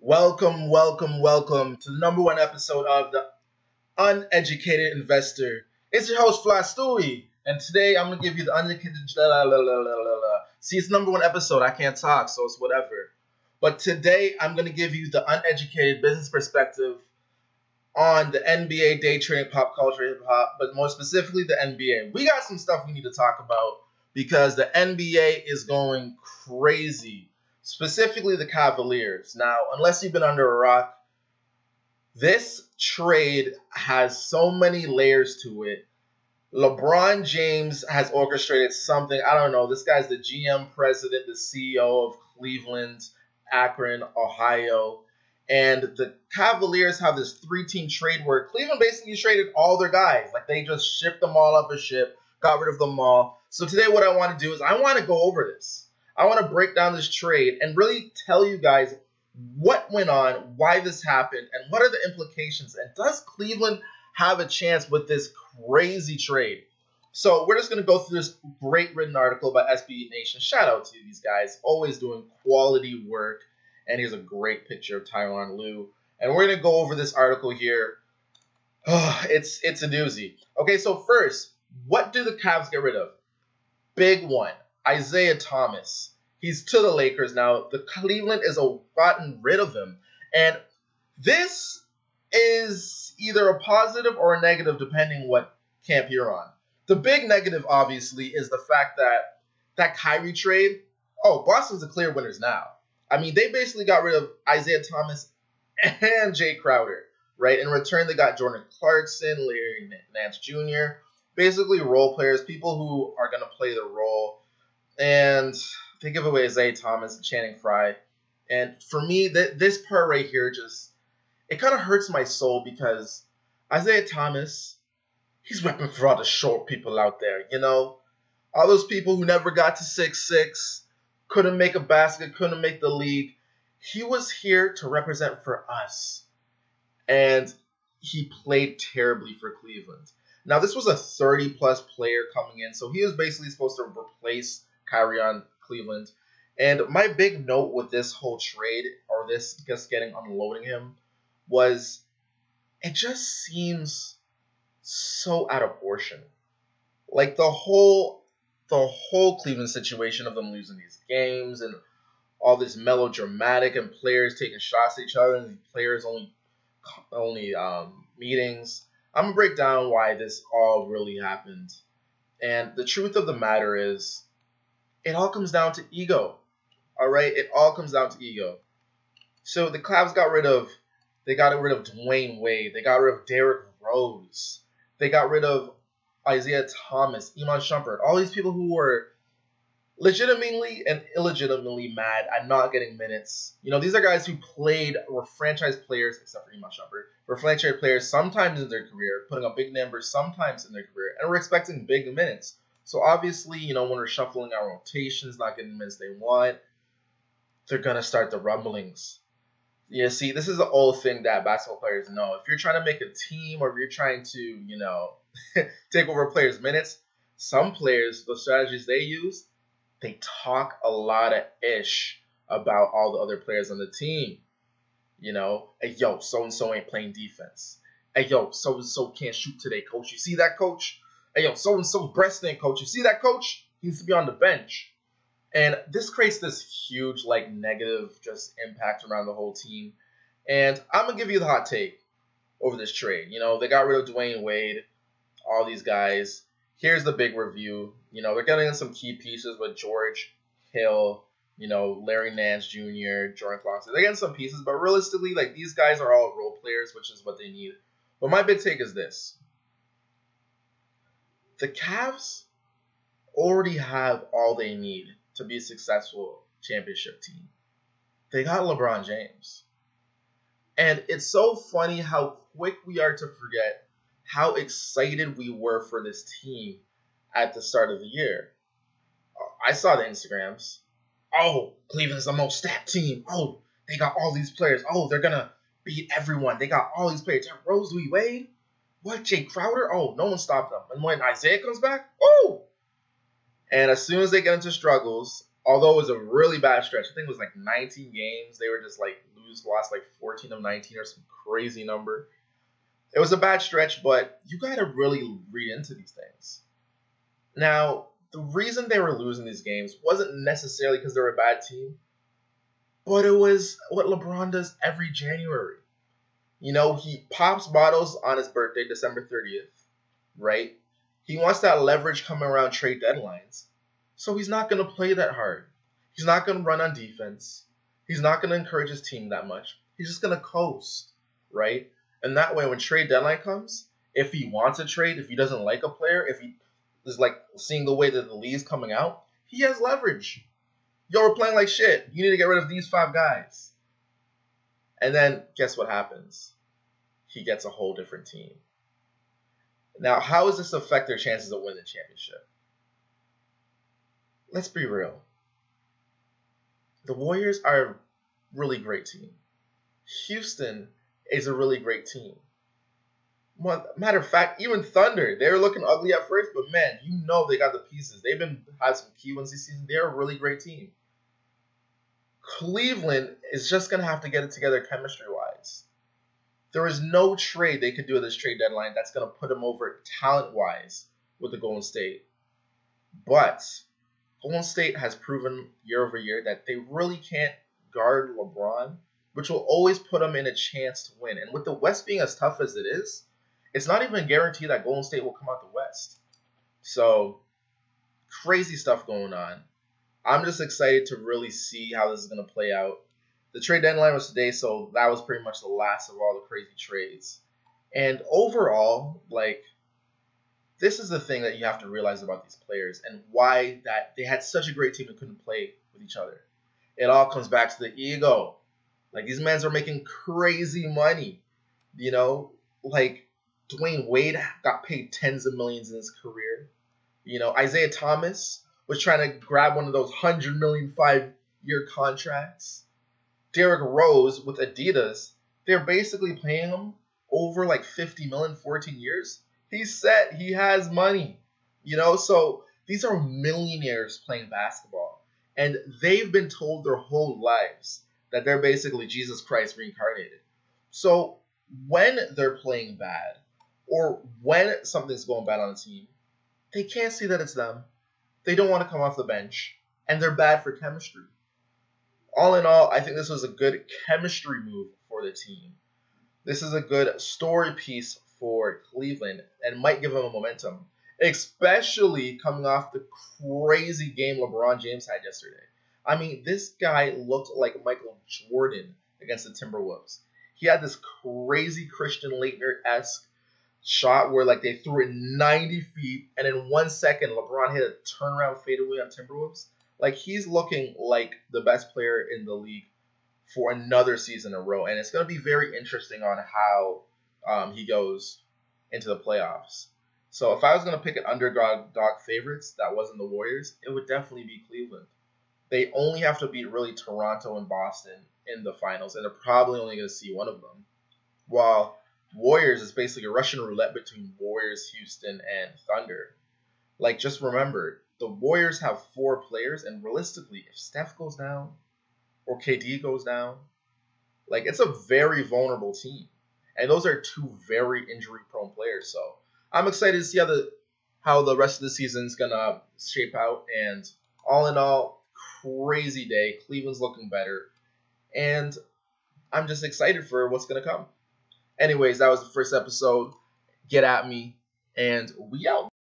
Welcome, welcome, welcome to the number one episode of the Uneducated Investor. It's your host, Flystewie, and today I'm going to give you the uneducated... See, it's number one episode. I can't talk, so it's whatever. But today I'm going to give you the uneducated business perspective on the NBA, day trading, pop culture, hip-hop, but more specifically the NBA. We got some stuff we need to talk about because the NBA is going crazy. Specifically the Cavaliers. Now, unless you've been under a rock, this trade has so many layers to it. LeBron James has orchestrated something. I don't know. This guy's the GM president, the CEO of Cleveland, Akron, Ohio. And the Cavaliers have this three-team trade where Cleveland basically traded all their guys. Like, they just shipped them all off a ship, got rid of them all. So today what I want to do is I want to go over this. I want to break down this trade and really tell you guys what went on, why this happened, and what are the implications. And does Cleveland have a chance with this crazy trade? So we're just going to go through this great written article by SB Nation. Shout out to these guys, always doing quality work. And here's a great picture of Tyronn Lue. And we're going to go over this article here. Oh, it's a doozy. Okay, so first, what do the Cavs get rid of? Big one. Isaiah Thomas. He's to the Lakers now. The Cleveland has gotten rid of him. And this is either a positive or a negative depending what camp you're on. The big negative, obviously, is the fact that that Kyrie trade, Boston's the clear winners now. I mean, they basically got rid of Isaiah Thomas and Jay Crowder, right? In return, they got Jordan Clarkson, Larry Nance Jr., basically role players, people who are going to play the role. And they give away Isaiah Thomas and Channing Frye. And for me, this part right here it kind of hurts my soul because Isaiah Thomas, he's repping for all the short people out there, you know? All those people who never got to 6'6", couldn't make a basket, couldn't make the league. He was here to represent for us. And he played terribly for Cleveland. Now, this was a 30-plus player coming in, so he was basically supposed to replace Kyrie on Cleveland. And my big note with this whole trade, or this just unloading him, was it just seems so out of proportion. Like the whole Cleveland situation of them losing these games and all this melodramatic and players taking shots at each other and players only meetings. I'm going to break down why this all really happened. And the truth of the matter is, it all comes down to ego. All right? It all comes down to ego. So the Cavs got rid of Dwayne Wade. They got rid of Derrick Rose. They got rid of Isaiah Thomas, Iman Shumpert, all these people who were legitimately and illegitimately mad at not getting minutes. You know, these are guys who were franchise players, except for Iman Shumpert, were franchise players sometimes in their career, putting up big numbers sometimes in their career, and we're expecting big minutes. So obviously, you know, when we're shuffling our rotations, not getting the minutes they want, they're going to start the rumblings. Yeah, see, this is the old thing that basketball players know. If you're trying to make a team or if you're trying to, you know, take over players' minutes, some players, the strategies they use, they talk a lot of ish about all the other players on the team. You know, hey, yo, so-and-so ain't playing defense. Hey, yo, so-and-so can't shoot today, coach. You see that, coach? Hey, yo, so-and-so's breast ain't, coach. You see that, coach? He needs to be on the bench. And this creates this huge, like, negative just impact around the whole team. And I'm going to give you the hot take over this trade. You know, they got rid of Dwayne Wade, all these guys. Here's the big review. You know, they're getting some key pieces with George Hill, you know, Larry Nance Jr., Jordan Clarkson. They're getting some pieces, but realistically, like, these guys are all role players, which is what they need. But my big take is this. The Cavs already have all they need to be a successful championship team. They got LeBron James. And it's so funny how quick we are to forget how excited we were for this team at the start of the year. I saw the Instagrams. Oh, Cleveland's the most stacked team. Oh, they got all these players. Oh, they're going to beat everyone. They got all these players. Rose, Louis Wade? What, Jay Crowder? Oh, no one stopped them. And when Isaiah comes back, oh! And as soon as they get into struggles, Although it was a really bad stretch. I think it was like 19 games. They were just like lost like 14 of 19 or some crazy number. It was a bad stretch, but you got to really read into these things. Now, the reason they were losing these games wasn't necessarily because they were a bad team, but it was what LeBron does every January. You know, he pops bottles on his birthday, December 30th, right? He wants that leverage coming around trade deadlines. So he's not going to play that hard. He's not going to run on defense. He's not going to encourage his team that much. He's just going to coast, right? And that way, when trade deadline comes, if he wants a trade, if he doesn't like a player, if he is like seeing the way that the league's coming out, he has leverage. Yo, we're playing like shit. You need to get rid of these 5 guys. And then guess what happens? He gets a whole different team. Now, how does this affect their chances of winning the championship? Let's be real. The Warriors are a really great team. Houston is a really great team. Matter of fact, even Thunder, they were looking ugly at first, but man, you know they got the pieces. They've had some key wins this season. They're a really great team. Cleveland is just going to have to get it together chemistry-wise. There is no trade they could do at this trade deadline that's going to put them over talent-wise with the Golden State. But Golden State has proven year over year that they really can't guard LeBron, which will always put them in a chance to win. And with the West being as tough as it is, it's not even a guarantee that Golden State will come out the West. So, crazy stuff going on. I'm just excited to really see how this is going to play out. The trade deadline was today, so that was pretty much the last of all the crazy trades. And overall, like, this is the thing that you have to realize about these players and why that they had such a great team and couldn't play with each other. It all comes back to the ego. Like, these men are making crazy money. You know, like, Dwayne Wade got paid tens of millions in his career. You know, Isaiah Thomas was trying to grab one of those $100 million 5-year contracts. Derrick Rose with Adidas, they're basically paying him over like $50 million, 14 years. He's set. He has money. You know, so these are millionaires playing basketball. And they've been told their whole lives that they're basically Jesus Christ reincarnated. So when they're playing bad or when something's going bad on the team, they can't see that it's them. They don't want to come off the bench. And they're bad for chemistry. All in all, I think this was a good chemistry move for the team. This is a good story piece for Cleveland and might give them a momentum, especially coming off the crazy game LeBron James had yesterday. I mean, this guy looked like Michael Jordan against the Timberwolves. He had this crazy Christian Laettner-esque shot where like they threw it 90 feet, and in 1 second, LeBron hit a turnaround fadeaway on Timberwolves. Like, he's looking like the best player in the league for another season in a row, and it's going to be very interesting on how he goes into the playoffs. So if I was going to pick an underdog favorites that wasn't the Warriors, it would definitely be Cleveland. They only have to beat really Toronto and Boston in the finals, and they're probably only going to see one of them. While Warriors is basically a Russian roulette between Warriors, Houston, and Thunder. Like, just remember, the Warriors have 4 players, and realistically, if Steph goes down or KD goes down, like, it's a very vulnerable team. And those are 2 very injury-prone players. So I'm excited to see how the rest of the season is going to shape out. And all in all, crazy day. Cleveland's looking better. And I'm just excited for what's going to come. Anyways, that was the first episode. Get at me. And we out.